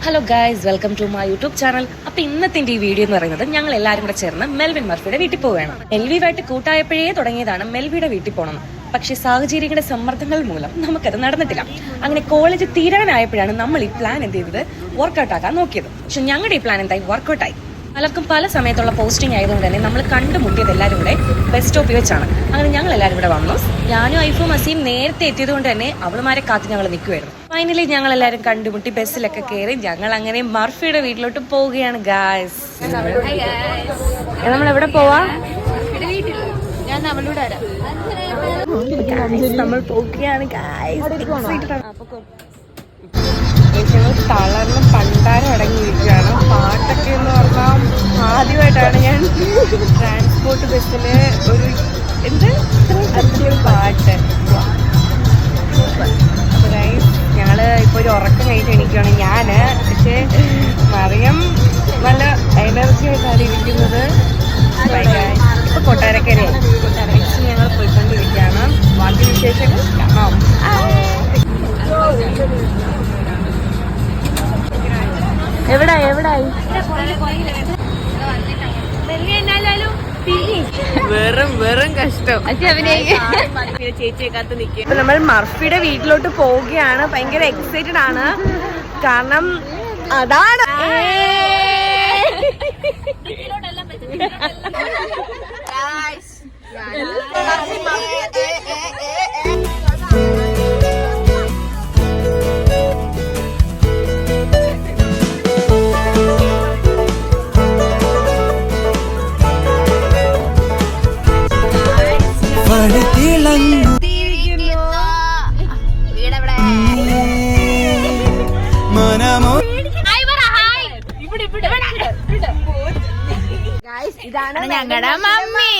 Hello guys, welcome to my YouTube channel. അപ്പൊ ഇന്നത്തെ ഈ വീഡിയോ എന്ന് പറയുന്നത് ഞങ്ങൾ എല്ലാവരും കൂടെ ചേർന്ന് മെൽവിൻ മർഫിയുടെ വീട്ടിൽ പോവുകയാണ്. മെൽവിയുമായിട്ട് കൂട്ടായപ്പോഴേ തുടങ്ങിയതാണ് മെൽവിയുടെ വീട്ടിൽ പോകണം. പക്ഷേ സാഹചര്യങ്ങളുടെ സമ്മർദ്ദങ്ങൾ മൂലം നമുക്കത് നടന്നിട്ടില്ല. അങ്ങനെ കോളേജ് തീരാനായപ്പോഴാണ് നമ്മൾ ഈ പ്ലാൻ എന്ത് ചെയ്തത് വർക്ക്ഔട്ട് ആക്കാൻ നോക്കിയത്. പക്ഷെ ഞങ്ങളുടെ ഈ പ്ലാൻ എന്തായി വർക്ക്ഔട്ടായി. പലർക്കും പല സമയത്തുള്ള പോസ്റ്റിംഗ് ആയതുകൊണ്ട് തന്നെ നമ്മൾ കണ്ടുമുട്ടിയത് എല്ലാവരും കൂടെ ബസ് സ്റ്റോപ്പിൽ വെച്ചാണ്. അങ്ങനെ ഞങ്ങൾ എല്ലാവരും കൂടെ വന്നു. ഞാനും ഐഫും അസീം നേരത്തെ എത്തിയത് കൊണ്ട് തന്നെ അവളുമാരെ കാത്ത് ഞങ്ങൾ നിൽക്കുമായിരുന്നു. ഫൈനലി ഞങ്ങൾ എല്ലാവരും കണ്ടുമുട്ടി ബസ്സിലൊക്കെ കയറി ഞങ്ങൾ അങ്ങനെ മർഫിയുടെ വീട്ടിലോട്ട് പോവുകയാണ്. ഗായ്സ്, നമ്മൾ എവിടെ പോവാ? നമ്മൾ പോവുകയാണ് തളർന്ന് പണ്ടാരം അടങ്ങിയിരിക്കുകയാണ്. പാട്ടൊക്കെ എന്ന് പറഞ്ഞാൽ ആദ്യമായിട്ടാണ് ഞാൻ ട്രാൻസ്പോർട്ട് ബസ്സില് ഒരു അടിപൊളി പാട്ട്. ഞങ്ങള് ഇപ്പൊ ഒരു ഉറക്കം കഴിഞ്ഞിട്ട് എണീക്കുകയാണ് ഞാന്. പക്ഷെ മറിയം നല്ല എനർജി ആയിട്ടാണ് ഇരിക്കുന്നത്. ഇപ്പൊ കൊട്ടാരക്കരയായി. ഞങ്ങൾ പോയിക്കൊണ്ടിരിക്കുകയാണ്. ബാക്കി വിശേഷങ്ങൾ കാണാം. എവിടായി വെറും കഷ്ടം. ചേച്ചിയെ കാത്ത് നിൽക്കുക. നമ്മൾ മർഫിയുടെ വീട്ടിലോട്ട് പോവുകയാണ്. ഭയങ്കര എക്സൈറ്റഡ് ആണ്. കാരണം അതാണ് ഇതാണ് ഞങ്ങളുടെ മമ്മി.